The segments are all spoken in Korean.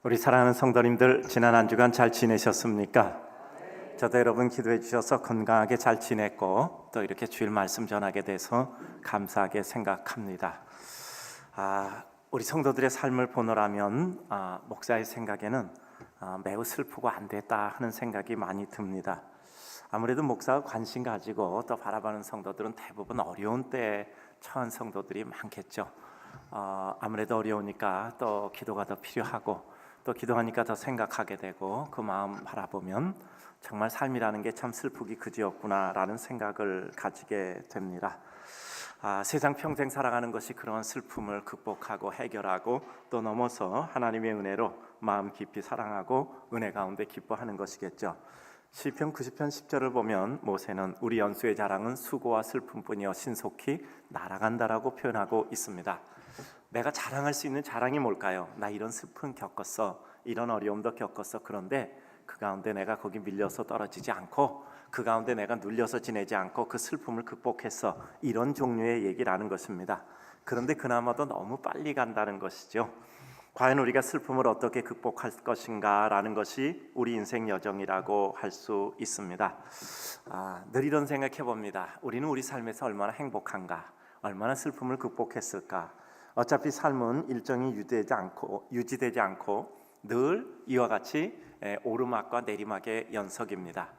우리 사랑하는 성도님들, 지난 한 주간 잘 지내셨습니까? 저도 여러분 기도해 주셔서 건강하게 잘 지냈고 또 이렇게 주일 말씀 전하게 돼서 감사하게 생각합니다. 우리 성도들의 삶을 보노라면 목사의 생각에는 매우 슬프고 안 됐다 하는 생각이 많이 듭니다. 아무래도 목사가 관심 가지고 또 바라보는 성도들은 대부분 어려운 때에 처한 성도들이 많겠죠. 아무래도 어려우니까 또 기도가 더 필요하고 또 기도하니까 더 생각하게 되고 그 마음 바라보면 정말 삶이라는 게 참 슬프기 그지없구나라는 생각을 가지게 됩니다. 세상 평생 살아가는 것이 그런 슬픔을 극복하고 해결하고 또 넘어서 하나님의 은혜로 마음 깊이 사랑하고 은혜 가운데 기뻐하는 것이겠죠. 시편 90편 10절을 보면 모세는 우리 연수의 자랑은 수고와 슬픔뿐이여 신속히 날아간다라고 표현하고 있습니다. 내가 자랑할 수 있는 자랑이 뭘까요? 나 이런 슬픔 겪었어, 이런 어려움도 겪었어. 그런데 그 가운데 내가 거기 밀려서 떨어지지 않고 그 가운데 내가 눌려서 지내지 않고 그 슬픔을 극복했어. 이런 종류의 얘기라는 것입니다. 그런데 그나마도 너무 빨리 간다는 것이죠. 과연 우리가 슬픔을 어떻게 극복할 것인가 라는 것이 우리 인생 여정이라고 할 수 있습니다. 늘 이런 생각해 봅니다. 우리는 우리 삶에서 얼마나 행복한가, 얼마나 슬픔을 극복했을까. 어차피 삶은 일정이 유지되지 않고 늘 이와 같이 오르막과 내리막의 연속입니다.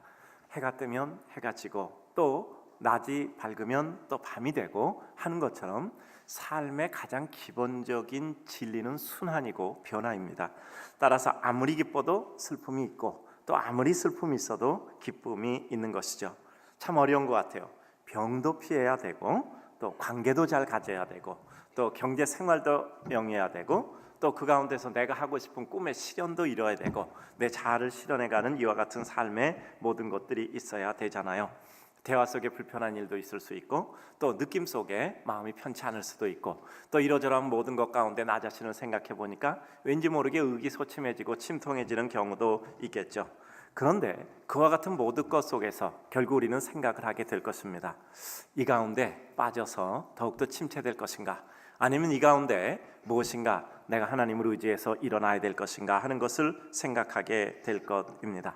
해가 뜨면 해가 지고 또 낮이 밝으면 또 밤이 되고 하는 것처럼 삶의 가장 기본적인 진리는 순환이고 변화입니다. 따라서 아무리 기뻐도 슬픔이 있고 또 아무리 슬픔이 있어도 기쁨이 있는 것이죠. 참 어려운 것 같아요. 병도 피해야 되고 또 관계도 잘 가져야 되고 또 경제 생활도 영위해야 되고 또 그 가운데서 내가 하고 싶은 꿈의 실현도 이뤄야 되고 내 자아를 실현해가는 이와 같은 삶의 모든 것들이 있어야 되잖아요. 대화 속에 불편한 일도 있을 수 있고 또 느낌 속에 마음이 편치 않을 수도 있고 또 이러저러한 모든 것 가운데 나 자신을 생각해 보니까 왠지 모르게 의기소침해지고 침통해지는 경우도 있겠죠. 그런데 그와 같은 모든 것 속에서 결국 우리는 생각을 하게 될 것입니다. 이 가운데 빠져서 더욱더 침체될 것인가, 아니면 이 가운데 무엇인가 내가 하나님을 의지해서 일어나야 될 것인가 하는 것을 생각하게 될 것입니다.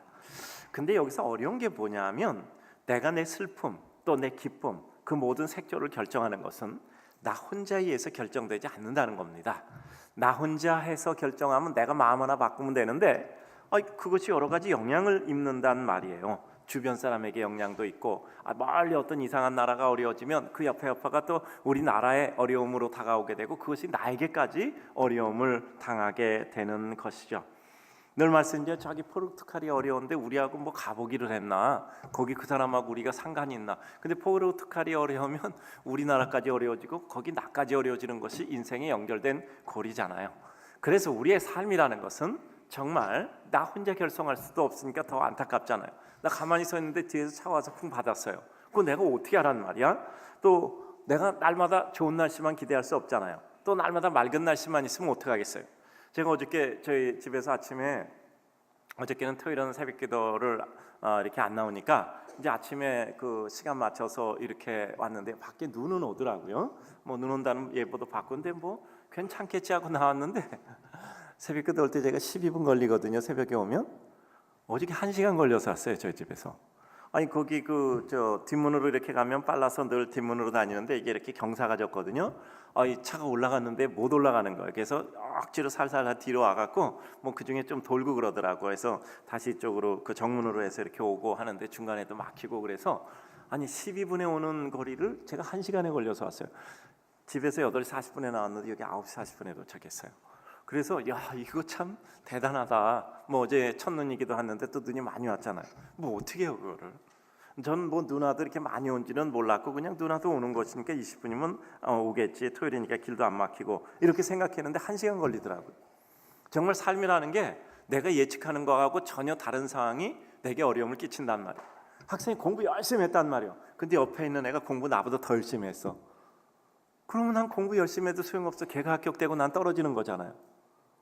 근데 여기서 어려운 게 뭐냐면 내가 내 슬픔 또 내 기쁨 그 모든 색조를 결정하는 것은 나 혼자에 의해서 결정되지 않는다는 겁니다. 나 혼자 해서 결정하면 내가 마음 하나 바꾸면 되는데 그것이 여러 가지 영향을 입는단 말이에요. 주변 사람에게 영향도 있고 멀리 어떤 이상한 나라가 어려워지면 그 여파가 또 우리나라의 어려움으로 다가오게 되고 그것이 나에게까지 어려움을 당하게 되는 것이죠. 늘 말씀드려 저기 포르투갈이 어려운데 우리하고 뭐 가보기를 했나, 거기 그 사람하고 우리가 상관이 있나. 근데 포르투갈이 어려우면 우리나라까지 어려워지고 거기 나까지 어려워지는 것이 인생에 연결된 고리잖아요. 그래서 우리의 삶이라는 것은 정말 나 혼자 결정할 수도 없으니까 더 안타깝잖아요. 나 가만히 서 있는데 뒤에서 차 와서 쿵 받았어요. 그거 내가 어떻게 하란 말이야? 또 내가 날마다 좋은 날씨만 기대할 수 없잖아요. 또 날마다 맑은 날씨만 있으면 어떡하겠어요? 제가 어저께 저희 집에서 아침에, 어저께는 토요일은 새벽기도를 이렇게 안 나오니까 이제 아침에 그 시간 맞춰서 이렇게 왔는데 밖에 눈은 오더라고요. 뭐 눈 온다는 예보도 봤건데 뭐 괜찮겠지 하고 나왔는데 새벽기도 올 때 제가 12분 걸리거든요. 새벽에 오면. 어저께 1시간 걸려서 왔어요. 저희 집에서. 아니 거기 저 뒷문으로 이렇게 가면 빨라서 늘 뒷문으로 다니는데 이게 이렇게 경사가 졌거든요. 이 차가 올라갔는데 못 올라가는 거예요. 그래서 억지로 살살 뒤로 와갖고 뭐 그 중에 좀 돌고 그러더라고. 해서 다시 이쪽으로 그 정문으로 해서 이렇게 오고 하는데 중간에도 막히고 그래서 12분에 오는 거리를 제가 1시간에 걸려서 왔어요. 집에서 8시 40분에 나왔는데 여기 9시 40분에 도착했어요. 그래서 이거 참 대단하다. 뭐 어제 첫눈이기도 했는데 또 눈이 많이 왔잖아요. 뭐 어떻게 해요 그거를? 저는 뭐 누나도 이렇게 많이 온지는 몰랐고 그냥 누나도 오는 것이니까 20분이면 오겠지. 토요일이니까 길도 안 막히고 이렇게 생각했는데 1시간 걸리더라고요. 정말 삶이라는 게 내가 예측하는 거하고 전혀 다른 상황이 내게 어려움을 끼친단 말이에요. 학생이 공부 열심히 했단 말이에요. 근데 옆에 있는 애가 공부 나보다 더 열심히 했어. 그러면 난 공부 열심히 해도 소용없어. 걔가 합격되고 난 떨어지는 거잖아요.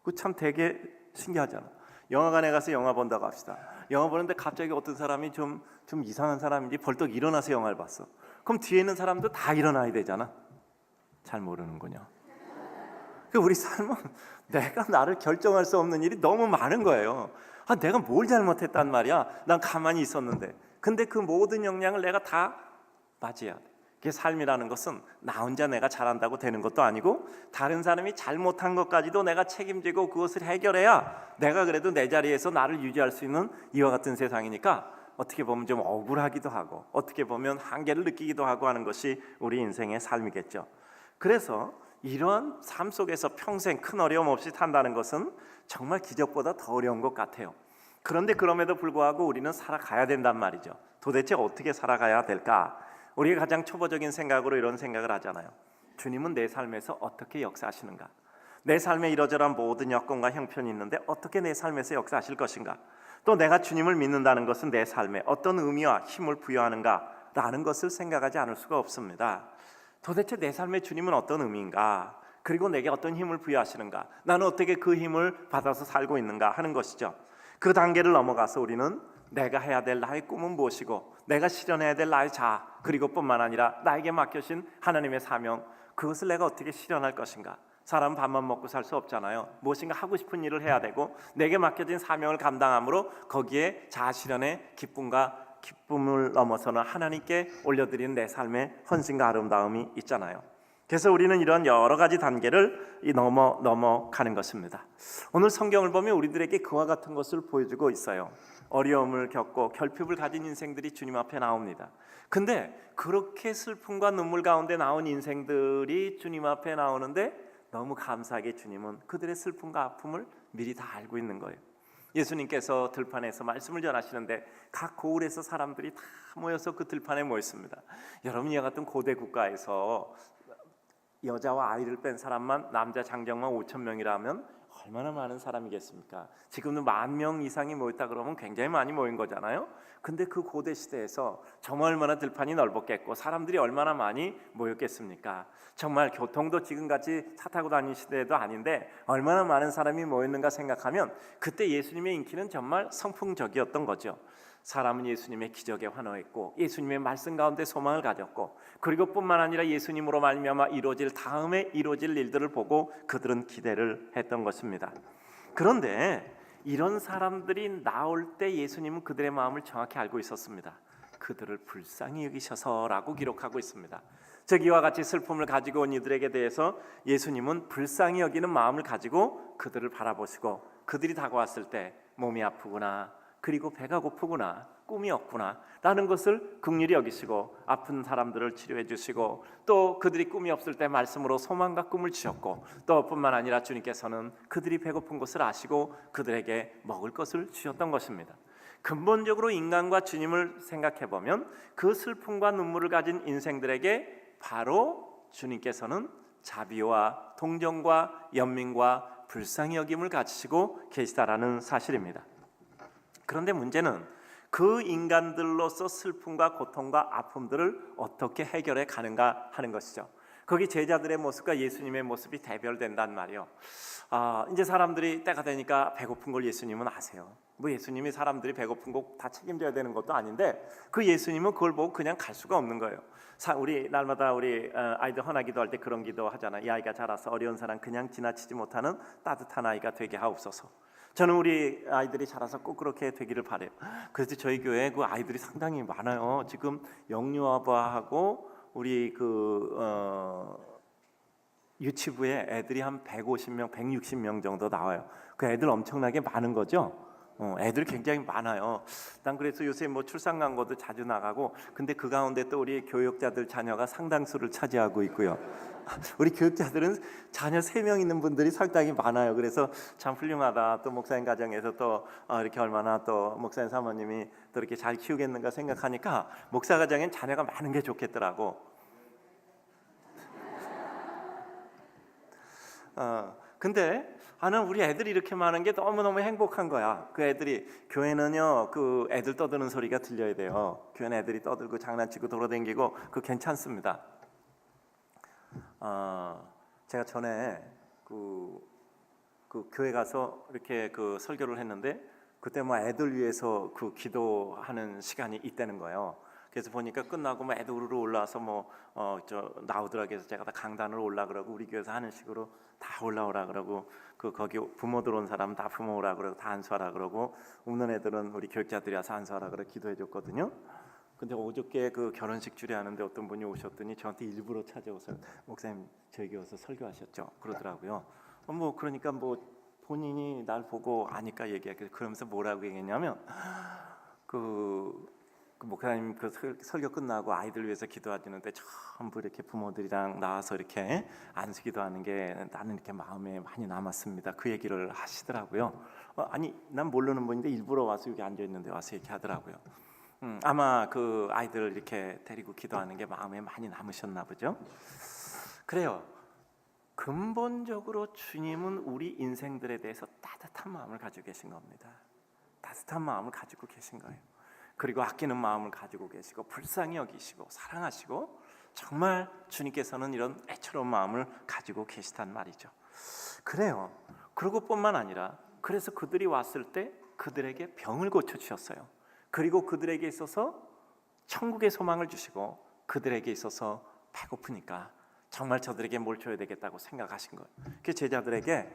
그 참 되게 신기하잖아. 영화관에 가서 영화 본다고 합시다. 영화 보는데 갑자기 어떤 사람이 좀 이상한 사람인지 벌떡 일어나서 영화를 봤어. 그럼 뒤에 있는 사람도 다 일어나야 되잖아. 잘 모르는군요. 우리 삶은 내가 나를 결정할 수 없는 일이 너무 많은 거예요. 내가 뭘 잘못했단 말이야. 난 가만히 있었는데. 근데 그 모든 역량을 내가 다 맞이해야 돼. 그게 삶이라는 것은 나 혼자 내가 잘한다고 되는 것도 아니고 다른 사람이 잘못한 것까지도 내가 책임지고 그것을 해결해야 내가 그래도 내 자리에서 나를 유지할 수 있는 이와 같은 세상이니까 어떻게 보면 좀 억울하기도 하고 어떻게 보면 한계를 느끼기도 하고 하는 것이 우리 인생의 삶이겠죠. 그래서 이런 삶 속에서 평생 큰 어려움 없이 산다는 것은 정말 기적보다 더 어려운 것 같아요. 그런데 그럼에도 불구하고 우리는 살아가야 된단 말이죠. 도대체 어떻게 살아가야 될까? 우리가 가장 초보적인 생각으로 이런 생각을 하잖아요. 주님은 내 삶에서 어떻게 역사하시는가? 내 삶에 이러저러한 모든 여건과 형편이 있는데 어떻게 내 삶에서 역사하실 것인가? 또 내가 주님을 믿는다는 것은 내 삶에 어떤 의미와 힘을 부여하는가? 라는 것을 생각하지 않을 수가 없습니다. 도대체 내 삶의 주님은 어떤 의미인가? 그리고 내게 어떤 힘을 부여하시는가? 나는 어떻게 그 힘을 받아서 살고 있는가 하는 것이죠. 그 단계를 넘어가서 우리는 내가 해야 될 나의 꿈은 무엇이고 내가 실현해야 될 나의 자아, 그리고 뿐만 아니라 나에게 맡겨진 하나님의 사명, 그것을 내가 어떻게 실현할 것인가? 사람은 밥만 먹고 살 수 없잖아요. 무엇인가 하고 싶은 일을 해야 되고 내게 맡겨진 사명을 감당함으로 거기에 자아 실현의 기쁨을 넘어서는 하나님께 올려드리는 내 삶의 헌신과 아름다움이 있잖아요. 그래서 우리는 이런 여러 가지 단계를 넘어가는 것입니다. 오늘 성경을 보면 우리들에게 그와 같은 것을 보여주고 있어요. 어려움을 겪고 결핍을 가진 인생들이 주님 앞에 나옵니다. 근데 그렇게 슬픔과 눈물 가운데 나온 인생들이 주님 앞에 나오는데 너무 감사하게 주님은 그들의 슬픔과 아픔을 미리 다 알고 있는 거예요. 예수님께서 들판에서 말씀을 전하시는데 각 고을에서 사람들이 다 모여서 그 들판에 모였습니다. 여러분, 이와 같은 고대 국가에서 여자와 아이를 뺀 사람만, 남자 장정만 5천 명이라면 얼마나 많은 사람이겠습니까? 지금은 10,000명 이상이 모였다 그러면 굉장히 많이 모인 거잖아요. 근데 그 고대 시대에서 정말 얼마나 들판이 넓었겠고 사람들이 얼마나 많이 모였겠습니까? 정말 교통도 지금같이 차 타고 다니는 시대도 아닌데 얼마나 많은 사람이 모였는가 생각하면 그때 예수님의 인기는 정말 선풍적이었던 거죠. 사람은 예수님의 기적에 환호했고 예수님의 말씀 가운데 소망을 가졌고 그리고 뿐만 아니라 예수님으로 말미암아 다음에 이루어질 일들을 보고 그들은 기대를 했던 것입니다. 그런데 이런 사람들이 나올 때 예수님은 그들의 마음을 정확히 알고 있었습니다. 그들을 불쌍히 여기셔서라고 기록하고 있습니다. 즉 이와 같이 슬픔을 가지고 온 이들에게 대해서 예수님은 불쌍히 여기는 마음을 가지고 그들을 바라보시고 그들이 다가왔을 때 몸이 아프구나, 그리고 배가 고프구나, 꿈이 없구나 라는 것을 긍휼히 여기시고 아픈 사람들을 치료해 주시고 또 그들이 꿈이 없을 때 말씀으로 소망과 꿈을 주셨고 또 뿐만 아니라 주님께서는 그들이 배고픈 것을 아시고 그들에게 먹을 것을 주셨던 것입니다. 근본적으로 인간과 주님을 생각해 보면 그 슬픔과 눈물을 가진 인생들에게 바로 주님께서는 자비와 동정과 연민과 불쌍히 여김을 가지시고 계시다라는 사실입니다. 그런데 문제는 그 인간들로서 슬픔과 고통과 아픔들을 어떻게 해결해 가는가 하는 것이죠. 거기 제자들의 모습과 예수님의 모습이 대별된단 말이에요. 이제 사람들이 때가 되니까 배고픈 걸 예수님은 아세요. 예수님이 사람들이 배고픈 거 다 책임져야 되는 것도 아닌데 그 예수님은 그걸 보고 그냥 갈 수가 없는 거예요. 우리 날마다 우리 아이들 헌화 기도할 때 그런 기도 하잖아요. 이 아이가 자라서 어려운 사람 그냥 지나치지 못하는 따뜻한 아이가 되게 하옵소서. 저는 우리 아이들이 자라서 꼭 그렇게 되기를 바래요. 그래서 저희 교회에 그 아이들이 상당히 많아요. 지금 영유아부하고 우리 유치부에 애들이 한 150명, 160명 정도 나와요. 그 애들 엄청나게 많은 거죠. 애들이 굉장히 많아요. 난 그래서 요새 출산 광고도 자주 나가고, 근데 그 가운데 또 우리 교육자들 자녀가 상당수를 차지하고 있고요. 우리 교육자들은 자녀 3명 있는 분들이 상당히 많아요. 그래서 참 훌륭하다. 또 목사님 가정에서 또 이렇게 얼마나 또 목사님 사모님이 또 이렇게 잘 키우겠는가 생각하니까 목사 가정엔 자녀가 많은 게 좋겠더라고. 근데 나는 우리 애들이 이렇게 많은 게 너무너무 행복한 거야. 그 애들이 교회는요, 그 애들 떠드는 소리가 들려야 돼요. 교회 애들이 떠들고 장난치고 돌아다니고 그거 괜찮습니다. 제가 전에 그 교회 가서 이렇게 그 설교를 했는데 그때 애들 위해서 그 기도하는 시간이 있다는 거예요. 그래서 보니까 끝나고 뭐 애들 우르르 올라와서 저 나오더라고요. 그래서 제가 다 강단으로 올라 그러고 우리 교회에서 하는 식으로 다 올라오라 그러고 거기 부모 들어온 사람은 다 부모 오라 그러고 다 안수하라 그러고 없는 애들은 우리 교육자들이 와서 안수하라 그러고 기도해 줬거든요. 근데 어저께 그 결혼식 주례하는데 어떤 분이 오셨더니 저한테 일부러 찾아오서 목사님 저희 교회 와서 설교하셨죠 그러더라고요. 그러니까 본인이 날 보고 아니까 얘기하게 그러면서 뭐라고 얘기했냐면 그 목사님 그 설교 끝나고 아이들 위해서 기도하시는데 전부 이렇게 부모들이랑 나와서 이렇게 안수기도 하는 게 나는 이렇게 마음에 많이 남았습니다. 그 얘기를 하시더라고요. 아니 난 모르는 분인데 일부러 와서 여기 앉아 있는데 와서 이렇게 하더라고요. 아마 그 아이들 이렇게 데리고 기도하는 게 마음에 많이 남으셨나 보죠. 그래요. 근본적으로 주님은 우리 인생들에 대해서 따뜻한 마음을 가지고 계신 겁니다. 따뜻한 마음을 가지고 계신 거예요. 그리고 아끼는 마음을 가지고 계시고 불쌍히 여기시고 사랑하시고 정말 주님께서는 이런 애처로운 마음을 가지고 계시단 말이죠. 그래요. 그러고뿐만 아니라 그래서 그들이 왔을 때 그들에게 병을 고쳐주셨어요. 그리고 그들에게 있어서 천국의 소망을 주시고 그들에게 있어서 배고프니까 정말 저들에게 뭘 줘야 되겠다고 생각하신 거예요. 그 제자들에게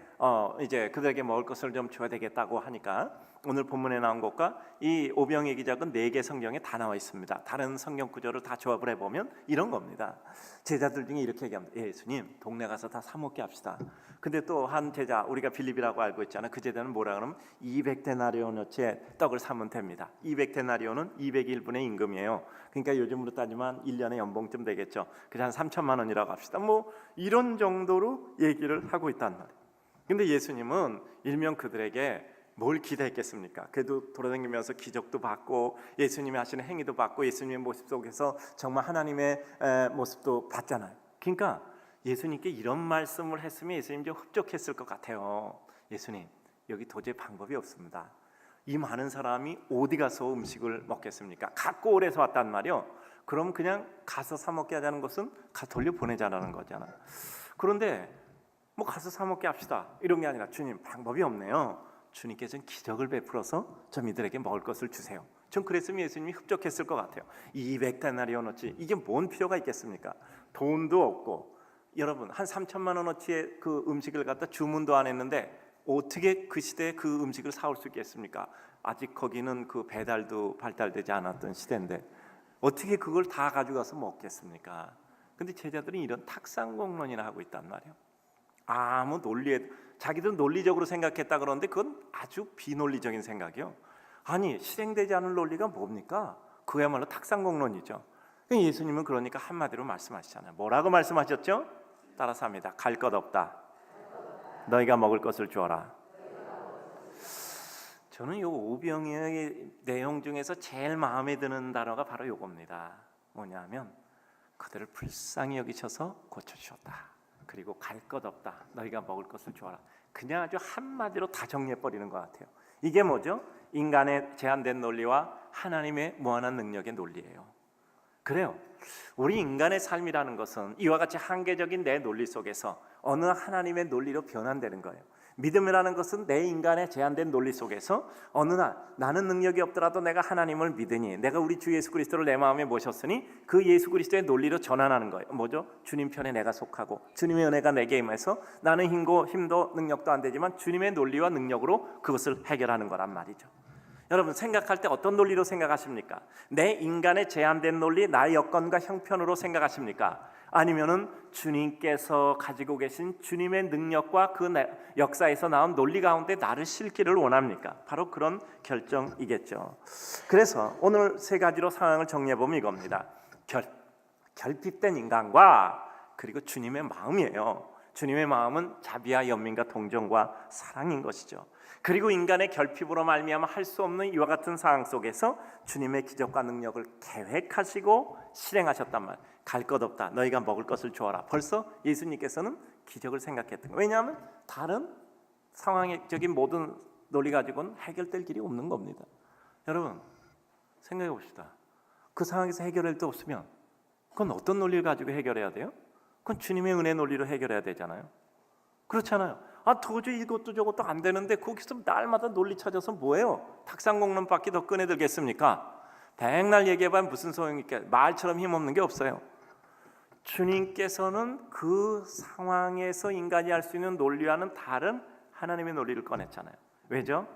이제 그들에게 먹을 것을 좀 줘야 되겠다고 하니까 오늘 본문에 나온 것과 이 오병이의 기적은 4개 성경에 다 나와 있습니다. 다른 성경 구절을 다 조합을 해보면 이런 겁니다. 제자들 중에 이렇게 얘기합니다. 예수님 동네 가서 다 사 먹게 합시다. 근데 또 한 제자 우리가 빌립이라고 알고 있잖아요. 그 제자는 뭐라 그러면 200데나리온어치의 떡을 사면 됩니다. 200데나리온은 200일 분의 임금이에요. 그러니까 요즘으로 따지면 1년의 연봉쯤 되겠죠. 그래서 한 3천만 원이라고 합시다. 이런 정도로 얘기를 하고 있단 말이에요. 근데 예수님은 일명 그들에게 뭘 기대했겠습니까? 그래도 돌아다니면서 기적도 받고 예수님이 하시는 행위도 받고 예수님의 모습 속에서 정말 하나님의 모습도 봤잖아요. 그러니까 예수님께 이런 말씀을 했으면 예수님 좀 흡족했을 것 같아요. 예수님 여기 도저히 방법이 없습니다. 이 많은 사람이 어디 가서 음식을 먹겠습니까? 갖고 오래서 왔단 말이요. 그럼 그냥 가서 사 먹게 하자는 것은 돌려보내자라는 거잖아요. 그런데 가서 사 먹게 합시다 이런 게 아니라 주님 방법이 없네요. 주님께서는 기적을 베풀어서 저 이들에게 먹을 것을 주세요. 전 그랬으면 예수님이 흡족했을 것 같아요. 200데나리온어치 이게 뭔 필요가 있겠습니까? 돈도 없고 여러분 한 3천만 원어치의 그 음식을 갖다 주문도 안 했는데 어떻게 그 시대에 그 음식을 사올 수 있겠습니까? 아직 거기는 그 배달도 발달되지 않았던 시대인데 어떻게 그걸 다 가져가서 먹겠습니까? 근데 제자들이 이런 탁상공론이나 하고 있단 말이에요. 아무 논리에 자기들은 논리적으로 생각했다 그러는데 그건 아주 비논리적인 생각이요. 아니 실행되지 않은 논리가 뭡니까? 그야말로 탁상공론이죠. 예수님은 그러니까 한마디로 말씀하시잖아요. 뭐라고 말씀하셨죠? 따라서 합니다. 갈 것 없다. 너희가 먹을 것을 주어라. 저는 이 오병이어의 내용 중에서 제일 마음에 드는 단어가 바로 이겁니다. 뭐냐면 그들을 불쌍히 여기셔서 고쳐주셨다. 그리고 갈 것 없다. 너희가 먹을 것을 주어라. 그냥 아주 한마디로 다 정리해버리는 것 같아요. 이게 뭐죠? 인간의 제한된 논리와 하나님의 무한한 능력의 논리예요. 그래요. 우리 인간의 삶이라는 것은 이와 같이 한계적인 내 논리 속에서 어느 하나님의 논리로 변환되는 거예요. 믿음이라는 것은 내 인간의 제한된 논리 속에서 어느 날 나는 능력이 없더라도 내가 하나님을 믿으니 내가 우리 주 예수 그리스도를 내 마음에 모셨으니 그 예수 그리스도의 논리로 전환하는 거예요. 뭐죠? 주님 편에 내가 속하고 주님의 은혜가 내게 임해서 나는 힘도 능력도 안 되지만 주님의 논리와 능력으로 그것을 해결하는 거란 말이죠. 여러분 생각할 때 어떤 논리로 생각하십니까? 내 인간의 제한된 논리, 나의 여건과 형편으로 생각하십니까? 아니면은 주님께서 가지고 계신 주님의 능력과 그 역사에서 나온 논리 가운데 나를 실기를 원합니까? 바로 그런 결정이겠죠. 그래서 오늘 3가지로 상황을 정리해보면 이겁니다. 결핍된 인간과 그리고 주님의 마음이에요. 주님의 마음은 자비와 연민과 동정과 사랑인 것이죠. 그리고 인간의 결핍으로 말미암아 할 수 없는 이와 같은 상황 속에서 주님의 기적과 능력을 계획하시고 실행하셨단 말. 갈 것 없다. 너희가 먹을 것을 주어라. 벌써 예수님께서는 기적을 생각했던 거예요. 왜냐하면 다른 상황적인 모든 논리 가지고는 해결될 길이 없는 겁니다. 여러분 생각해 봅시다. 그 상황에서 해결할 데 없으면 그건 어떤 논리를 가지고 해결해야 돼요? 그건 주님의 은혜 논리로 해결해야 되잖아요. 그렇잖아요. 도저히 이것도 저것도 안 되는데 거기서 날마다 논리 찾아서 뭐예요? 탁상공론밖에 더 꺼내들겠습니까? 백날 얘기해봐야 무슨 소용이 있겠어요? 말처럼 힘없는 게 없어요. 주님께서는 그 상황에서 인간이 할 수 있는 논리와는 다른 하나님의 논리를 꺼냈잖아요. 왜죠?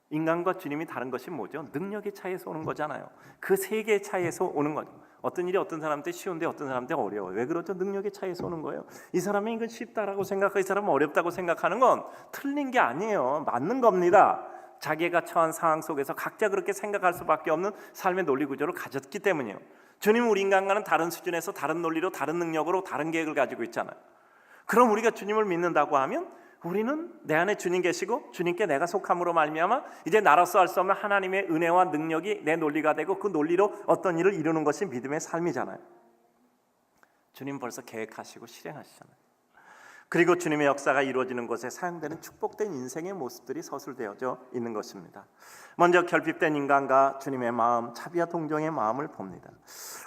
인간과 주님이 다른 것이 뭐죠? 능력의 차이에서 오는 거잖아요. 그 세계의 차이에서 오는 거죠. 어떤 일이 어떤 사람한테 쉬운데 어떤 사람한테 어려워요. 왜 그렇죠? 능력의 차이에서 오는 거예요. 이 사람은 이건 쉽다라고 생각하고 이 사람은 어렵다고 생각하는 건 틀린 게 아니에요. 맞는 겁니다. 자기가 처한 상황 속에서 각자 그렇게 생각할 수밖에 없는 삶의 논리 구조를 가졌기 때문이에요. 주님은 우리 인간과는 다른 수준에서 다른 논리로 다른 능력으로 다른 계획을 가지고 있잖아요. 그럼 우리가 주님을 믿는다고 하면 우리는 내 안에 주님 계시고 주님께 내가 속함으로 말미암아 이제 나로서 할 수 없는 하나님의 은혜와 능력이 내 논리가 되고 그 논리로 어떤 일을 이루는 것이 믿음의 삶이잖아요. 주님 벌써 계획하시고 실행하시잖아요. 그리고 주님의 역사가 이루어지는 곳에 사용되는 축복된 인생의 모습들이 서술되어져 있는 것입니다. 먼저 결핍된 인간과 주님의 마음, 자비와 동정의 마음을 봅니다.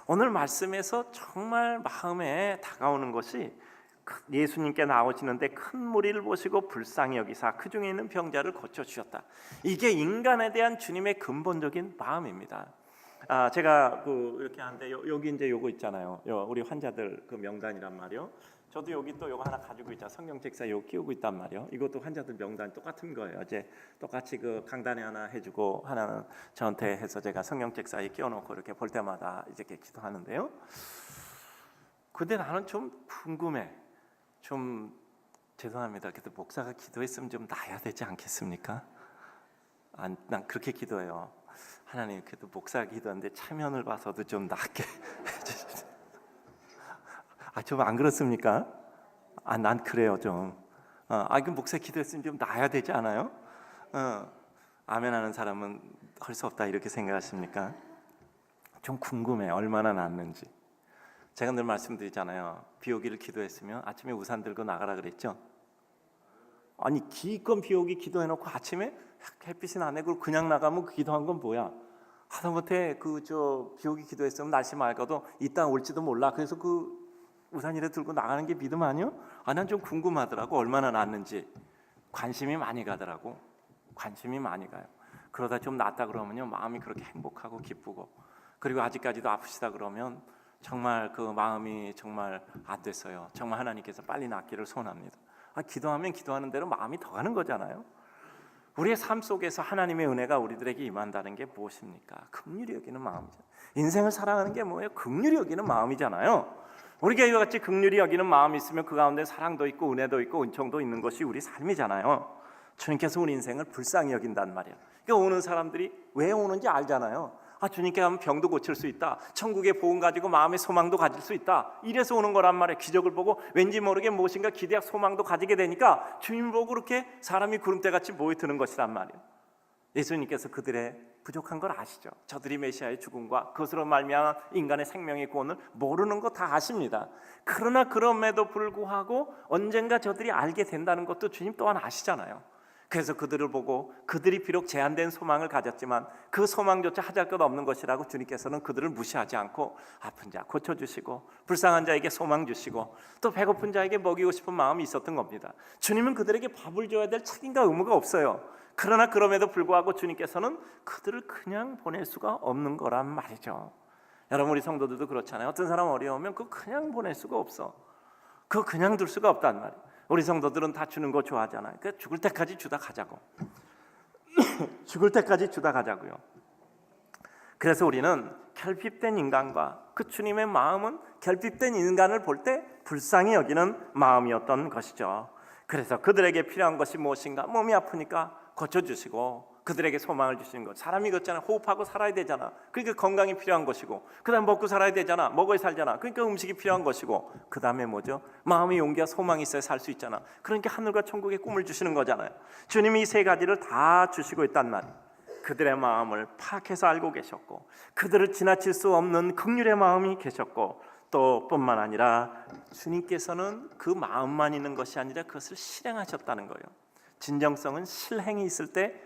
오늘 말씀에서 정말 마음에 다가오는 것이 예수님께 나오시는데 큰 무리를 보시고 불쌍히 여기사 그 중에 있는 병자를 고쳐주셨다. 이게 인간에 대한 주님의 근본적인 마음입니다. 제가 이렇게 하는데 여기 이제 요거 있잖아요. 우리 환자들 그 명단이란 말이요. 저도 여기 또 요거 하나 가지고 있잖아. 성경책사 요거 끼우고 있단 말이요. 이것도 환자들 명단 똑같은 거예요. 어제 똑같이 그 강단에 하나 해주고 하나는 저한테 해서 제가 성경책사에 끼워놓고 이렇게 볼 때마다 이렇게 기도하는데요. 근데 나는 좀 궁금해. 좀 죄송합니다. 그래도 목사가 기도했으면 좀 나아야 되지 않겠습니까? 난 그렇게 기도해요. 하나님, 그래도 목사가 기도하는데 차면을 봐서도 좀 낫게 해주세요. 좀 안 그렇습니까? 난 그래요 좀. 그 목사 기도했으면 좀 나아야 되지 않아요? 아멘하는 사람은 할 수 없다 이렇게 생각하십니까? 좀 궁금해 얼마나 낫는지. 제가 늘 말씀드리잖아요. 비 오기를 기도했으면 아침에 우산 들고 나가라 그랬죠. 아니 기껏 비 오기 기도해놓고 아침에 햇빛이 안 내고 그냥 나가면 그 기도한 건 뭐야? 하다못해 비 오기 기도했으면 날씨 맑아도 이따 올지도 몰라. 그래서 그 우산이라 들고 나가는 게 믿음 아니요? 난 좀 궁금하더라고. 얼마나 낫는지. 관심이 많이 가더라고. 관심이 많이 가요. 그러다 좀 낫다 그러면요 마음이 그렇게 행복하고 기쁘고, 그리고 아직까지도 아프시다 그러면 정말 그 마음이 정말 안 됐어요. 정말 하나님께서 빨리 낫기를 소원합니다. 기도하면 기도하는 대로 마음이 더 가는 거잖아요. 우리의 삶 속에서 하나님의 은혜가 우리들에게 임한다는 게 무엇입니까? 긍휼히 여기는 마음이죠. 인생을 살아가는 게 뭐예요? 긍휼히 여기는 마음이잖아요. 우리가 이와 같이 긍휼히 여기는 마음이 있으면 그 가운데 사랑도 있고 은혜도 있고 은총도 있는 것이 우리 삶이잖아요. 주님께서 우리 인생을 불쌍히 여긴단 말이에요. 그러니까 오는 사람들이 왜 오는지 알잖아요. 주님께 가면 병도 고칠 수 있다. 천국의 복음 가지고 마음의 소망도 가질 수 있다. 이래서 오는 거란 말이에요. 기적을 보고 왠지 모르게 무엇인가 기대와 소망도 가지게 되니까 주님 보고 그렇게 사람이 구름대같이 모여드는 것이란 말이에요. 예수님께서 그들의 부족한 걸 아시죠. 저들이 메시아의 죽음과 그것으로 말미암아 인간의 생명의 구원을 모르는 거 다 아십니다. 그러나 그럼에도 불구하고 언젠가 저들이 알게 된다는 것도 주님 또한 아시잖아요. 그래서 그들을 보고 그들이 비록 제한된 소망을 가졌지만 그 소망조차 하잘 것 없는 것이라고 주님께서는 그들을 무시하지 않고 아픈 자 고쳐주시고 불쌍한 자에게 소망 주시고 또 배고픈 자에게 먹이고 싶은 마음이 있었던 겁니다. 주님은 그들에게 밥을 줘야 될 책임과 의무가 없어요. 그러나 그럼에도 불구하고 주님께서는 그들을 그냥 보낼 수가 없는 거란 말이죠. 여러분 우리 성도들도 그렇잖아요. 어떤 사람 어려우면 그거 그냥 보낼 수가 없어. 그거 그냥 둘 수가 없단 말이에요. 우리 성도들은 다 주는 거 좋아하잖아요. 그러니까 죽을 때까지 주다 가자고. 죽을 때까지 주다 가자고요. 그래서 우리는 결핍된 인간과 그 주님의 마음은 결핍된 인간을 볼 때 불쌍히 여기는 마음이었던 것이죠. 그래서 그들에게 필요한 것이 무엇인가? 몸이 아프니까 고쳐주시고 그들에게 소망을 주시는 것. 사람이 그렇잖아. 호흡하고 살아야 되잖아. 그러니까 건강이 필요한 것이고 그 다음 먹고 살아야 되잖아. 먹어야 살잖아. 그러니까 음식이 필요한 것이고 그 다음에 뭐죠? 마음의 용기와 소망이 있어야 살 수 있잖아. 그러니까 하늘과 천국의 꿈을 주시는 거잖아요. 주님이 이 세 가지를 다 주시고 있단 말이에요. 그들의 마음을 파악해서 알고 계셨고 그들을 지나칠 수 없는 긍휼의 마음이 계셨고 또 뿐만 아니라 주님께서는 그 마음만 있는 것이 아니라 그것을 실행하셨다는 거예요. 진정성은 실행이 있을 때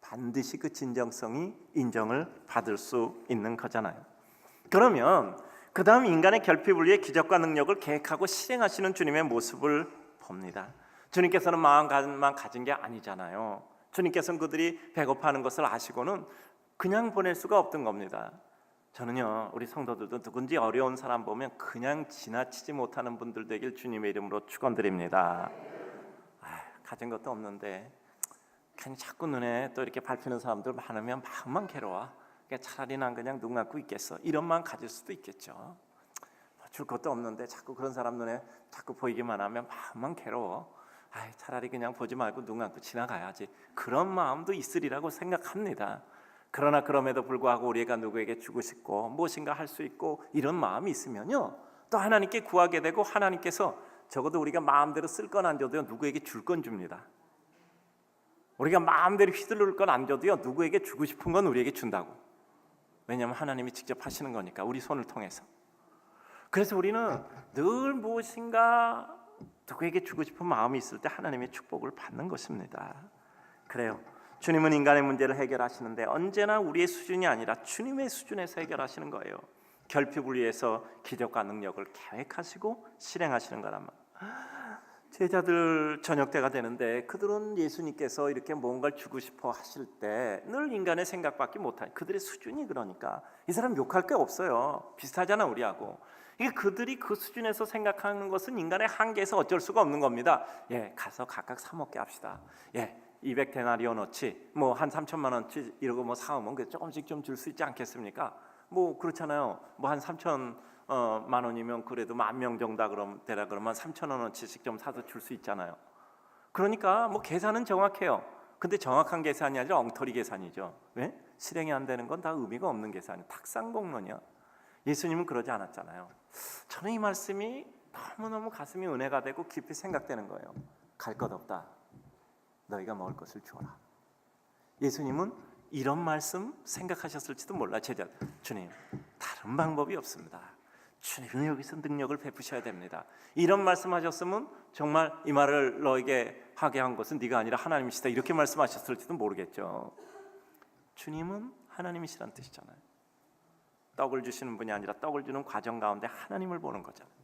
반드시 그 진정성이 인정을 받을 수 있는 거잖아요. 그러면 그 다음 인간의 결핍을 위해 기적과 능력을 계획하고 실행하시는 주님의 모습을 봅니다. 주님께서는 마음만 가진 게 아니잖아요. 주님께서는 그들이 배고파하는 것을 아시고는 그냥 보낼 수가 없던 겁니다. 저는요, 우리 성도들도 누군지 어려운 사람 보면 그냥 지나치지 못하는 분들 되길 주님의 이름으로 축원드립니다. 가진 것도 없는데 괜히 자꾸 눈에 또 이렇게 밟히는 사람들 많으면 마음만 괴로워. 그러니까 차라리 난 그냥 눈 감고 있겠어, 이런 마음 가질 수도 있겠죠. 줄 것도 없는데 자꾸 그런 사람 눈에 자꾸 보이기만 하면 마음만 괴로워. 차라리 그냥 보지 말고 눈 감고 지나가야지, 그런 마음도 있으리라고 생각합니다. 그러나 그럼에도 불구하고 우리가 누구에게 주고 싶고 무엇인가 할 수 있고 이런 마음이 있으면요, 또 하나님께 구하게 되고 하나님께서 적어도 우리가 마음대로 쓸 건 안 줘도요, 누구에게 줄 건 줍니다. 우리가 마음대로 휘두를 건 안 줘도요, 누구에게 주고 싶은 건 우리에게 준다고. 왜냐하면 하나님이 직접 하시는 거니까, 우리 손을 통해서. 그래서 우리는 늘 무엇인가 누구에게 주고 싶은 마음이 있을 때 하나님의 축복을 받는 것입니다. 그래요, 주님은 인간의 문제를 해결하시는데 언제나 우리의 수준이 아니라 주님의 수준에서 해결하시는 거예요. 결핍을 위해서 기적과 능력을 계획하시고 실행하시는 거란 말이에요. 제자들 저녁 때가 되는데 그들은 예수님께서 이렇게 뭔가를 주고 싶어 하실 때 늘 인간의 생각밖에 못하니, 그들의 수준이 그러니까 이 사람 욕할 게 없어요. 비슷하잖아 우리하고. 이게 그들이 그 수준에서 생각하는 것은 인간의 한계에서 어쩔 수가 없는 겁니다. 가서 각각 사 먹게 합시다. 200데나리온어치 뭐 한 3천만 원치 이러고 뭐 사오면 조금씩 좀 줄 수 있지 않겠습니까? 뭐 그렇잖아요. 뭐 한 3천만 원이면 그래도 10,000명 정도 그러면 3,000원어치씩 좀 사서 줄 수 있잖아요. 그러니까 뭐 계산은 정확해요. 근데 정확한 계산이 아니라 엉터리 계산이죠. 왜? 실행이 안 되는 건 다 의미가 없는 계산이야. 탁상공론이야. 예수님은 그러지 않았잖아요. 저는 이 말씀이 너무너무 가슴이 은혜가 되고 깊이 생각되는 거예요. 갈 것 없다, 너희가 먹을 것을 주어라. 예수님은 이런 말씀 생각하셨을지도 몰라. 제자, 주님 다른 방법이 없습니다. 주님은 여기서 능력을 베푸셔야 됩니다. 이런 말씀하셨으면 정말 이 말을 너에게 하게 한 것은 네가 아니라 하나님이시다, 이렇게 말씀하셨을지도 모르겠죠. 주님은 하나님이시란 뜻이잖아요. 떡을 주시는 분이 아니라 떡을 주는 과정 가운데 하나님을 보는 거잖아요.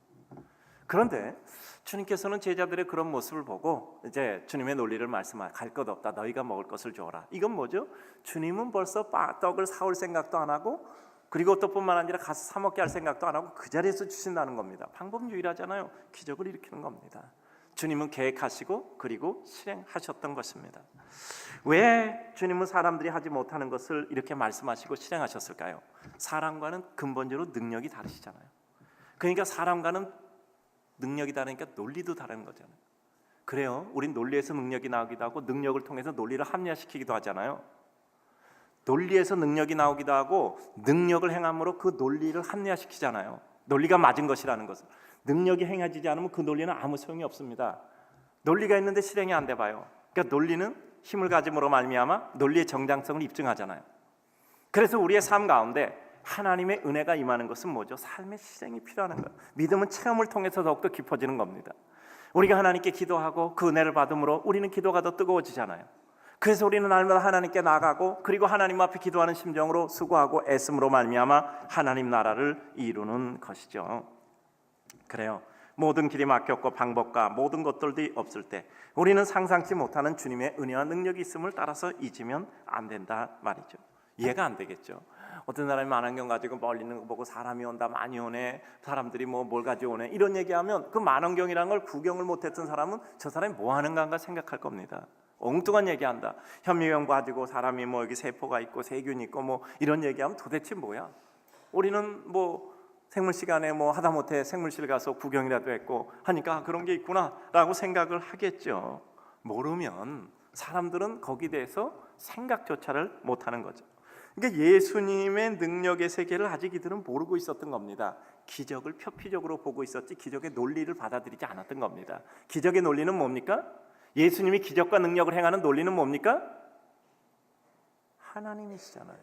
그런데 주님께서는 제자들의 그런 모습을 보고 이제 주님의 논리를 말씀하여 갈 것 없다, 너희가 먹을 것을 주어라. 이건 뭐죠? 주님은 벌써 떡을 사올 생각도 안 하고, 그리고 또 뿐만 아니라 가서 사 먹게 할 생각도 안 하고 그 자리에서 주신다는 겁니다. 방법 유일하잖아요. 기적을 일으키는 겁니다. 주님은 계획하시고 그리고 실행하셨던 것입니다. 왜 주님은 사람들이 하지 못하는 것을 이렇게 말씀하시고 실행하셨을까요? 사람과는 근본적으로 능력이 다르시잖아요. 그러니까 사람과는 능력이 다르니까 논리도 다른 거잖아요. 그래요, 우린 논리에서 능력이 나오기도 하고 능력을 통해서 논리를 합리화시키기도 하잖아요. 논리에서 능력이 나오기도 하고 능력을 행함으로 그 논리를 합리화시키잖아요. 논리가 맞은 것이라는 것은. 능력이 행해지지 않으면 그 논리는 아무 소용이 없습니다. 논리가 있는데 실행이 안 돼 봐요. 그러니까 논리는 힘을 가짐으로 말미암아 논리의 정당성을 입증하잖아요. 그래서 우리의 삶 가운데 하나님의 은혜가 임하는 것은 뭐죠? 삶의 실행이 필요한 거예요. 믿음은 체험을 통해서 더욱더 깊어지는 겁니다. 우리가 하나님께 기도하고 그 은혜를 받음으로 우리는 기도가 더 뜨거워지잖아요. 그래서 우리는 날마다 하나님께 나가고 그리고 하나님 앞에 기도하는 심정으로 수고하고 애씀으로 말미암아 하나님 나라를 이루는 것이죠. 그래요, 모든 길이 막혔고 방법과 모든 것들이 없을 때 우리는 상상치 못하는 주님의 은혜와 능력이 있음을 따라서 잊으면 안 된다 말이죠. 이해가 안 되겠죠. 어떤 사람이 만안경 가지고 멀리 있는 거 보고 사람이 온다, 많이 오네, 사람들이 뭘 가지고 오네, 이런 얘기하면 그 만안경이라는 걸 구경을 못했던 사람은 저 사람이 뭐 하는가 생각할 겁니다. 엉뚱한 얘기한다. 현미경 가지고 사람이 뭐 여기 세포가 있고 세균이 있고 뭐 이런 얘기하면 도대체 뭐야? 우리는 뭐 생물 시간에 뭐 하다못해 생물실 가서 구경이라도 했고 하니까 그런 게 있구나라고 생각을 하겠죠. 모르면 사람들은 거기에 대해서 생각조차를 못하는 거죠. 그러니까 예수님의 능력의 세계를 아직 이들은 모르고 있었던 겁니다. 기적을 표피적으로 보고 있었지 기적의 논리를 받아들이지 않았던 겁니다. 기적의 논리는 뭡니까? 예수님이 기적과 능력을 행하는 논리는 뭡니까? 하나님이시잖아요.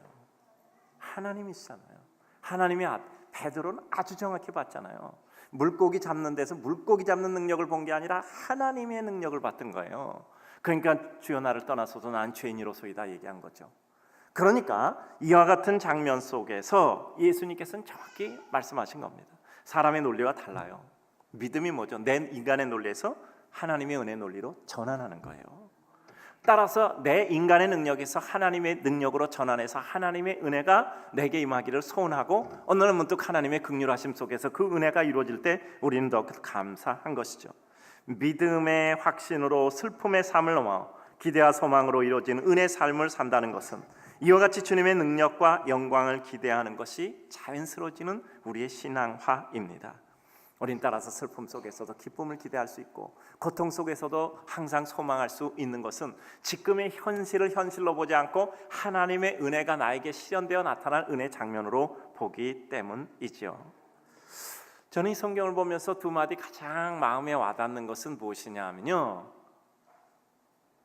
하나님이시잖아요. 하나님이 베드로는 아주 정확히 봤잖아요. 물고기 잡는 데서 물고기 잡는 능력을 본 게 아니라 하나님의 능력을 봤던 거예요. 그러니까 주여 나를 떠나소서 난 죄인이로소이다 얘기한 거죠. 그러니까 이와 같은 장면 속에서 예수님께서는 정확히 말씀하신 겁니다. 사람의 논리와 달라요. 믿음이 뭐죠? 내 인간의 논리에서 하나님의 은혜 논리로 전환하는 거예요. 따라서 내 인간의 능력에서 하나님의 능력으로 전환해서 하나님의 은혜가 내게 임하기를 소원하고 어느 날 문득 하나님의 긍휼하심 속에서 그 은혜가 이루어질 때 우리는 더 감사한 것이죠. 믿음의 확신으로 슬픔의 삶을 넘어 기대와 소망으로 이루어진 은혜의 삶을 산다는 것은 이와 같이 주님의 능력과 영광을 기대하는 것이 자연스러워지는 우리의 신앙화입니다. 우린 따라서 슬픔 속에서도 기쁨을 기대할 수 있고 고통 속에서도 항상 소망할 수 있는 것은 지금의 현실을 현실로 보지 않고 하나님의 은혜가 나에게 실현되어 나타날 은혜 장면으로 보기 때문이지요. 저는 이 성경을 보면서 두 마디 가장 마음에 와닿는 것은 무엇이냐 하면요,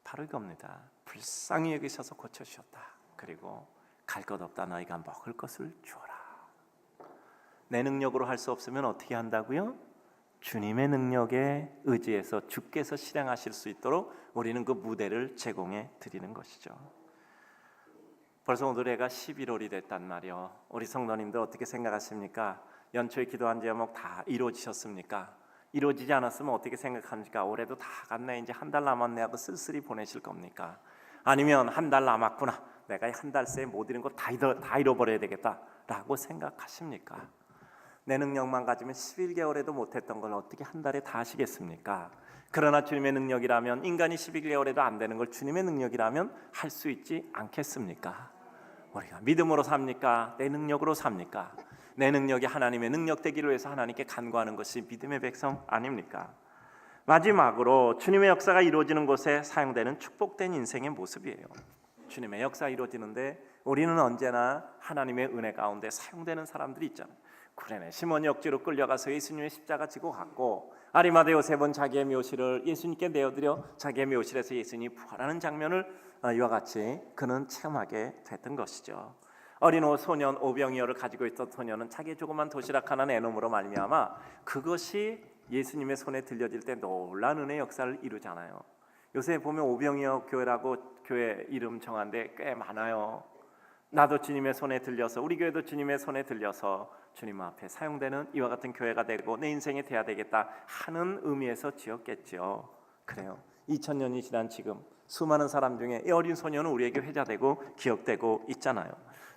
바로 이겁니다. 불쌍히 여기셔서 고쳐주셨다. 그리고 갈 것 없다. 너희가 먹을 것을 주어라. 내 능력으로 할 수 없으면 어떻게 한다고요? 주님의 능력에 의지해서 주께서 실행하실 수 있도록 우리는 그 무대를 제공해 드리는 것이죠. 벌써 오늘 해가 11월이 됐단 말이요. 우리 성도님들 어떻게 생각하십니까? 연초에 기도한 제목 다 이루어지셨습니까? 이루어지지 않았으면 어떻게 생각합니까? 올해도 다 갔네, 이제 한 달 남았네 하고 쓸쓸히 보내실 겁니까? 아니면 한 달 남았구나, 내가 한 달 새에 못 이룬 거 다 잃어버려야 되겠다라고 생각하십니까? 내 능력만 가지면 11개월에도 못했던 걸 어떻게 한 달에 다 하시겠습니까? 그러나 주님의 능력이라면 인간이 11개월에도 안 되는 걸 주님의 능력이라면 할 수 있지 않겠습니까? 우리가 믿음으로 삽니까? 내 능력으로 삽니까? 내 능력이 하나님의 능력 되기를 위해서 하나님께 간구하는 것이 믿음의 백성 아닙니까? 마지막으로 주님의 역사가 이루어지는 곳에 사용되는 축복된 인생의 모습이에요. 주님의 역사가 이루어지는데 우리는 언제나 하나님의 은혜 가운데 사용되는 사람들이 있잖아요. 구레네 시몬이 억지로 끌려가서 예수님의 십자가 지고 갔고, 아리마대 요셉은 자기의 묘실을 예수님께 내어드려 자기의 묘실에서 예수님이 부활하는 장면을 이와 같이 그는 체험하게 됐던 것이죠. 어린 소년 오병이어를 가지고 있던 소년은 자기의 조그만 도시락 하나 내놓음으로 말미암아 그것이 예수님의 손에 들려질 때 놀라운 은혜의 역사를 이루잖아요. 요새 보면 오병이어 교회라고 교회 이름 정한데 꽤 많아요. 나도 주님의 손에 들려서, 우리 교회도 주님의 손에 들려서 주님 앞에 사용되는 이와 같은 교회가 되고 내 인생이 돼야 되겠다 하는 의미에서 지었겠죠. 그래요. 2000년이 지난 지금 수많은 사람 중에 이 어린 소년은 우리에게 회자되고 기억되고 있잖아요.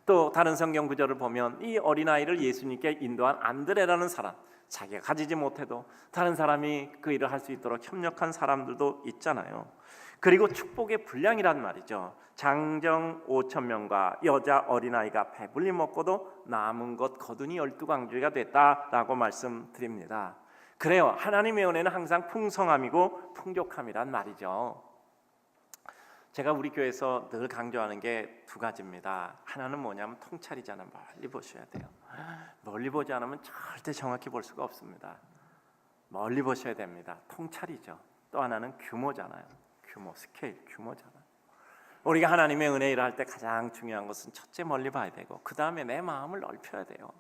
또 다른 성경 구절을 보면 이 어린아이를 예수님께 인도한 안드레라는 사람, 자기가 가지지 못해도 다른 사람이 그 일을 할 수 있도록 협력한 사람들도 있잖아요. 그리고 축복의 분량이란 말이죠. 장정 5,000명과 여자 어린아이가 배불리 먹고도 남은 것 거둔이 12강주가 됐다라고 말씀드립니다. 그래요. 하나님의 은혜는 항상 풍성함이고 풍족함이란 말이죠. 제가 우리 교회에서 늘 강조하는 게 두 가지입니다. 하나는 뭐냐면 통찰이잖아요. 멀리 보셔야 돼요. 멀리 보지 않으면 절대 정확히 볼 수가 없습니다. 멀리 보셔야 됩니다. 통찰이죠. 또 하나는 규모잖아요. 규모, 스케일, 규모잖아요. 우리가 하나님의 은혜 일을 할 때 가장 중요한 것은 첫째 멀리 봐야 되고 그 다음에 내 마음을 넓혀야 돼요.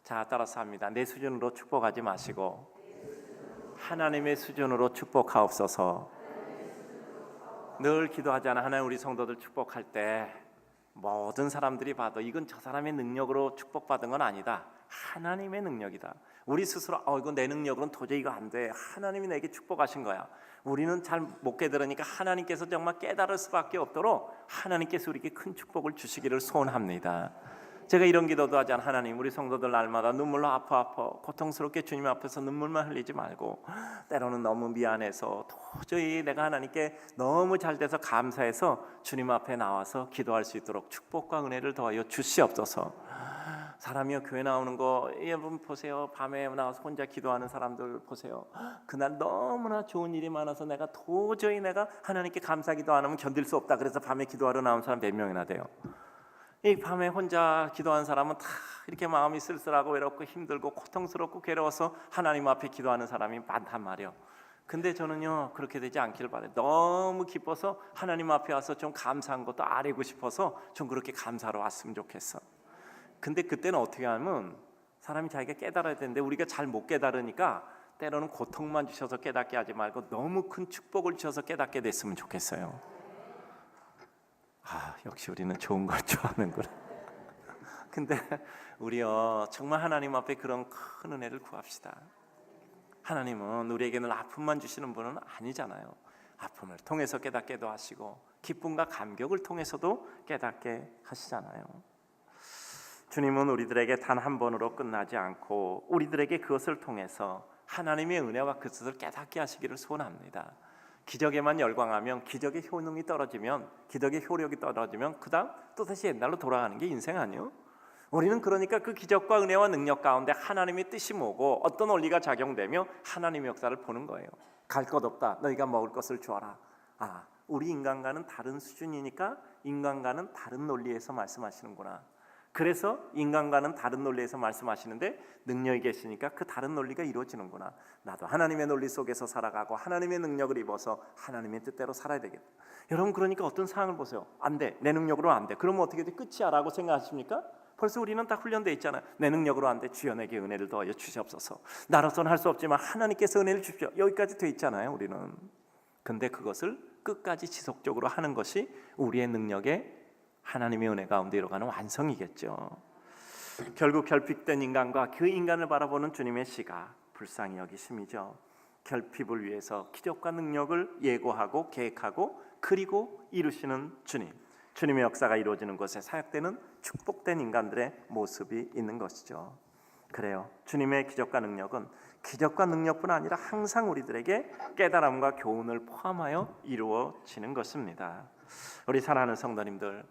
자, 따라서 합니다. 내 수준으로 축복하지 마시고 하나님의 수준으로 축복하옵소서. 늘 기도하잖아. 하나님, 우리 성도들 축복할 때 모든 사람들이 봐도 이건 저 사람의 능력으로 축복받은 건 아니다. 하나님의 능력이다. 우리 스스로 이건 내 능력으로는 도저히 이거 안 돼. 하나님이 내게 축복하신 거야. 우리는 잘 못 깨달으니까 하나님께서 정말 깨달을 수밖에 없도록 하나님께서 우리에게 큰 축복을 주시기를 소원합니다. 제가 이런 기도도 하잖아. 하나님, 우리 성도들 날마다 눈물로 아파 고통스럽게 주님 앞에서 눈물만 흘리지 말고 때로는 너무 미안해서 도저히 내가 하나님께 너무 잘 돼서 감사해서 주님 앞에 나와서 기도할 수 있도록 축복과 은혜를 더하여 주시옵소서. 사람이요, 교회 나오는 거 여러분 보세요. 밤에 나와서 혼자 기도하는 사람들 보세요. 그날 너무나 좋은 일이 많아서 내가 도저히 하나님께 감사기도 안 하면 견딜 수 없다. 그래서 밤에 기도하러 나온 사람 몇 명이나 돼요. 이 밤에 혼자 기도하는 사람은 다 이렇게 마음이 쓸쓸하고 외롭고 힘들고 고통스럽고 괴로워서 하나님 앞에 기도하는 사람이 많단 말이에요. 근데 저는요, 그렇게 되지 않기를 바라요. 너무 기뻐서 하나님 앞에 와서 좀 감사한 것도 아뢰고 싶어서 좀 그렇게 감사로 왔으면 좋겠어. 근데 그때는 어떻게 하면 사람이 자기가 깨달아야 되는데 우리가 잘 못 깨달으니까 때로는 고통만 주셔서 깨닫게 하지 말고 너무 큰 축복을 주셔서 깨닫게 됐으면 좋겠어요. 역시 우리는 좋은 걸 좋아하는구나. 근데 우리요, 정말 하나님 앞에 그런 큰 은혜를 구합시다. 하나님은 우리에게는 아픔만 주시는 분은 아니잖아요. 아픔을 통해서 깨닫게도 하시고 기쁨과 감격을 통해서도 깨닫게 하시잖아요. 주님은 우리들에게 단 한 번으로 끝나지 않고 우리들에게 그것을 통해서 하나님의 은혜와 그 뜻을 깨닫게 하시기를 소원합니다. 기적에만 열광하면 기적의 효능이 떨어지면, 기적의 효력이 떨어지면 그 다음 또다시 옛날로 돌아가는 게 인생 아니에요? 우리는 그러니까 그 기적과 은혜와 능력 가운데 하나님의 뜻이 뭐고 어떤 원리가 작용되며 하나님의 역사를 보는 거예요. 갈 것 없다, 너희가 먹을 것을 주어라. 우리 인간과는 다른 수준이니까 인간과는 다른 논리에서 말씀하시는구나. 그래서 인간과는 다른 논리에서 말씀하시는데 능력이 계시니까 그 다른 논리가 이루어지는구나. 나도 하나님의 논리 속에서 살아가고 하나님의 능력을 입어서 하나님의 뜻대로 살아야 되겠다. 여러분, 그러니까 어떤 상황을 보세요. 안 돼, 내 능력으로 안 돼. 그러면 어떻게 돼? 끝이야 라고 생각하십니까? 벌써 우리는 다 훈련되어 있잖아요. 내 능력으로 안 돼, 주여 내게 은혜를 더하여 주시옵소서. 나로서는 할 수 없지만 하나님께서 은혜를 주십시오. 여기까지 돼 있잖아요, 우리는. 근데 그것을 끝까지 지속적으로 하는 것이 우리의 능력의 하나님의 은혜 가운데 이뤄가는 완성이겠죠. 결국 결핍된 인간과 그 인간을 바라보는 주님의 시각, 불쌍히 여기심이죠. 결핍을 위해서 기적과 능력을 예고하고 계획하고 그리고 이루시는 주님, 주님의 역사가 이루어지는 곳에 사역되는 축복된 인간들의 모습이 있는 것이죠. 그래요, 주님의 기적과 능력은 기적과 능력뿐 아니라 항상 우리들에게 깨달음과 교훈을 포함하여 이루어지는 것입니다. 우리 사랑하는 성도님들,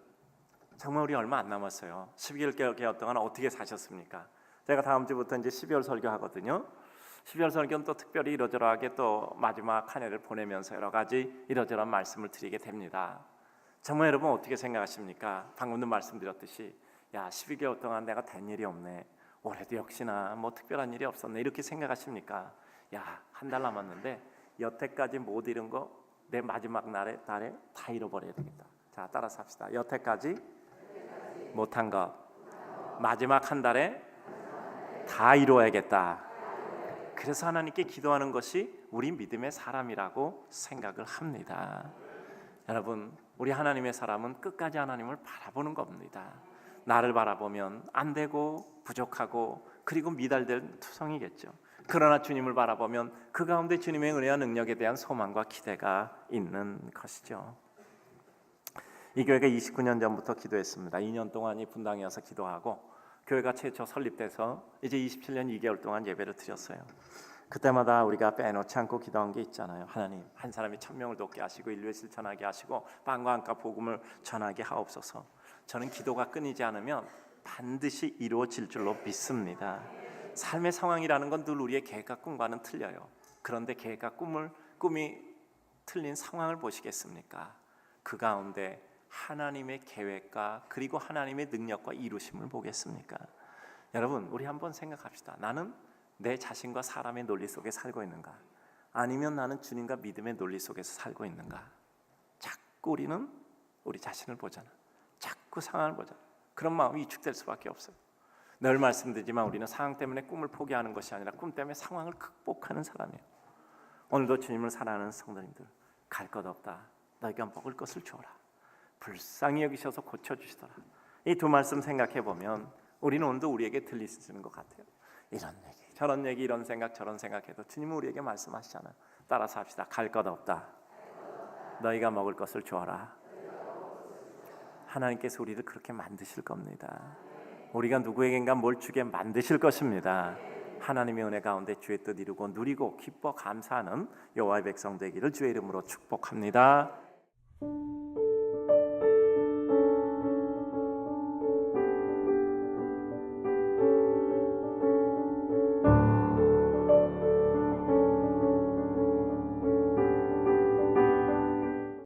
정말 우리 얼마 안 남았어요. 12개월 동안 어떻게 사셨습니까? 제가 다음 주부터 이제 12월 설교하거든요. 12월 설교는 또 특별히 이러저러하게 또 마지막 한 해를 보내면서 여러 가지 이러저러한 말씀을 드리게 됩니다. 정말 여러분 어떻게 생각하십니까? 방금도 말씀드렸듯이 12개월 동안 내가 된 일이 없네, 올해도 역시나 뭐 특별한 일이 없었네, 이렇게 생각하십니까? 한 달 남았는데 여태까지 못 이룬 거 내 마지막 날에 다 잃어버려야 되겠다. 자, 따라서 합시다. 여태까지 못한 것 마지막 한 달에 다 이루어야겠다. 그래서 하나님께 기도하는 것이 우리 믿음의 사람이라고 생각을 합니다. 여러분, 우리 하나님의 사람은 끝까지 하나님을 바라보는 겁니다. 나를 바라보면 안 되고 부족하고 그리고 미달될 투성이겠죠. 그러나 주님을 바라보면 그 가운데 주님의 은혜와 능력에 대한 소망과 기대가 있는 것이죠. 이 교회가 29년 전부터 기도했습니다. 2년 동안 이 분당에 와서 기도하고 교회가 최초 설립돼서 이제 27년 2개월 동안 예배를 드렸어요. 그때마다 우리가 빼놓지 않고 기도한 게 있잖아요. 하나님, 한 사람이 1000명을 돕게 하시고 인류에 실천하게 하시고 빵과 함께 복음을 전하게 하옵소서. 저는 기도가 끊이지 않으면 반드시 이루어질 줄로 믿습니다. 삶의 상황이라는 건 늘 우리의 계획과 꿈과는 틀려요. 그런데 계획과 꿈이 틀린 상황을 보시겠습니까? 그 가운데 하나님의 계획과 그리고 하나님의 능력과 이루심을 보겠습니까? 여러분, 우리 한번 생각합시다. 나는 내 자신과 사람의 논리 속에 살고 있는가? 아니면 나는 주님과 믿음의 논리 속에서 살고 있는가? 자꾸 우리는 우리 자신을 보잖아. 자꾸 상황을 보잖아. 그런 마음이 위축될 수밖에 없어요. 늘 말씀드리지만 우리는 상황 때문에 꿈을 포기하는 것이 아니라 꿈 때문에 상황을 극복하는 사람이에요. 오늘도 주님을 사랑하는 성도님들, 갈 것 없다, 너희가 먹을 것을 주어라, 불쌍히 여기셔서 고쳐주시더라. 이 두 말씀 생각해 보면 우리는 오늘도 우리에게 들리시는 것 같아요. 이런 얘기 저런 얘기, 이런 생각 저런 생각해도 주님은 우리에게 말씀하시잖아요. 따라서 합시다. 갈 것 없다, 너희가 먹을 것을 주어라. 하나님께서 우리를 그렇게 만드실 겁니다. 우리가 누구에겐가 뭘 주게 만드실 것입니다. 하나님의 은혜 가운데 주의 뜻 이루고 누리고 기뻐 감사하는 여호와의 백성 되기를 주의 이름으로 축복합니다.